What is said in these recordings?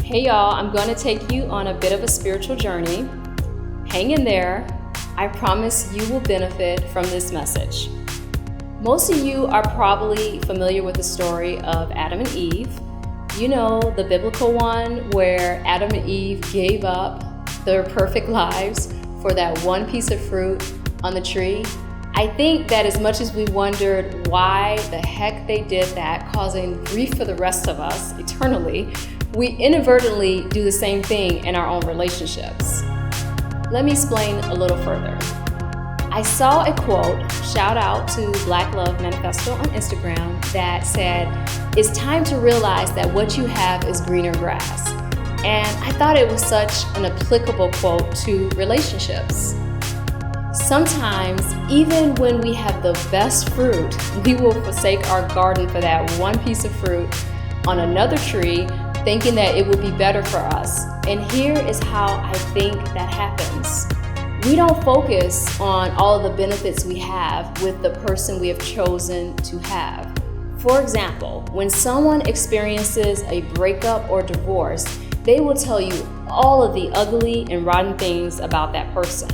Hey y'all, I'm going to take you on a bit of a spiritual journey. Hang in there. I promise you will benefit from this message. Most of you are probably familiar with the story of Adam and Eve. You know, the biblical one where Adam and Eve gave up their perfect lives for that one piece of fruit on the tree. I think that as much as we wondered why the heck they did that, causing grief for the rest of us eternally, we inadvertently do the same thing in our own relationships. Let me explain a little further. I saw a quote, shout out to Black Love Manifesto on Instagram, that said, "It's time to realize that what you have is greener grass." And I thought it was such an applicable quote to relationships. Sometimes, even when we have the best fruit, we will forsake our garden for that one piece of fruit on another tree, thinking that it will be better for us. And here is how I think that happens. We don't focus on all of the benefits we have with the person we have chosen to have. For example, when someone experiences a breakup or divorce, they will tell you all of the ugly and rotten things about that person.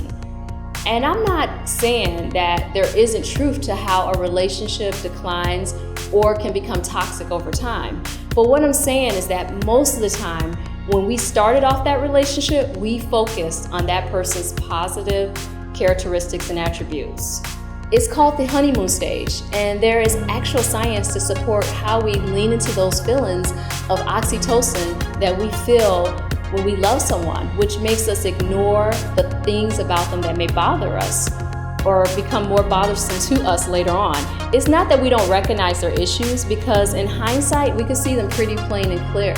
And I'm not saying that there isn't truth to how a relationship declines or can become toxic over time. But what I'm saying is that most of the time, when we started off that relationship, we focused on that person's positive characteristics and attributes. It's called the honeymoon stage, and there is actual science to support how we lean into those feelings of oxytocin that we feel when we love someone, which makes us ignore the things about them that may bother us or become more bothersome to us later on. It's not that we don't recognize their issues, because in hindsight, we can see them pretty plain and clear.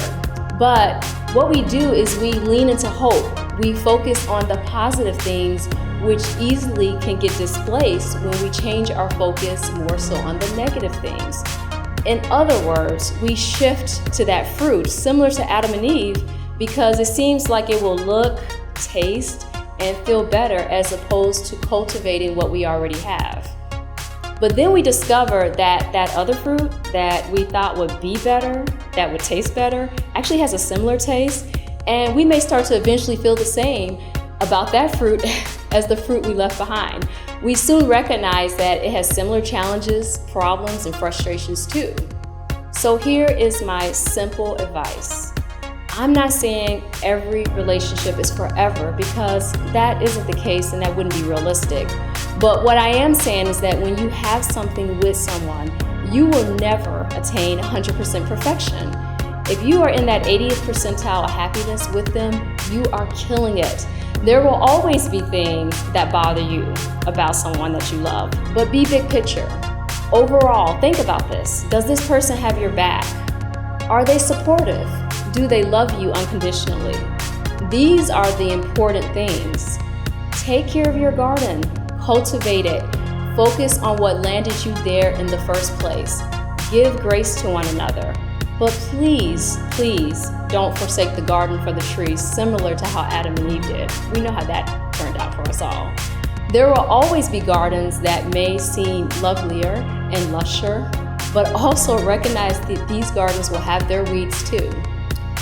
But what we do is we lean into hope. We focus on the positive things, which easily can get displaced when we change our focus more so on the negative things. In other words, we shift to that fruit, similar to Adam and Eve, because it seems like it will look, taste, and feel better as opposed to cultivating what we already have. But then we discover that that other fruit that we thought would be better, that would taste better, actually has a similar taste, and we may start to eventually feel the same about that fruit as the fruit we left behind. We soon recognize that it has similar challenges, problems, and frustrations too. So here is my simple advice. I'm not saying every relationship is forever, because that isn't the case and that wouldn't be realistic. But what I am saying is that when you have something with someone, you will never attain 100% perfection. If you are in that 80th percentile of happiness with them, you are killing it. There will always be things that bother you about someone that you love, but be big picture. Overall, think about this. Does this person have your back? Are they supportive? Do they love you unconditionally? These are the important things. Take care of your garden, cultivate it, focus on what landed you there in the first place. Give grace to one another. But please, please don't forsake the garden for the trees, similar to how Adam and Eve did. We know how that turned out for us all. There will always be gardens that may seem lovelier and lusher, but also recognize that these gardens will have their weeds too.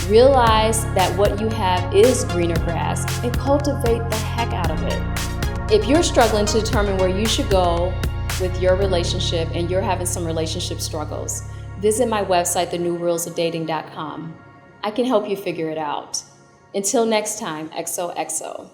Realize that what you have is greener grass and cultivate the heck out of it. If you're struggling to determine where you should go with your relationship and you're having some relationship struggles, visit my website, thenewrulesofdating.com. I can help you figure it out. Until next time, XOXO.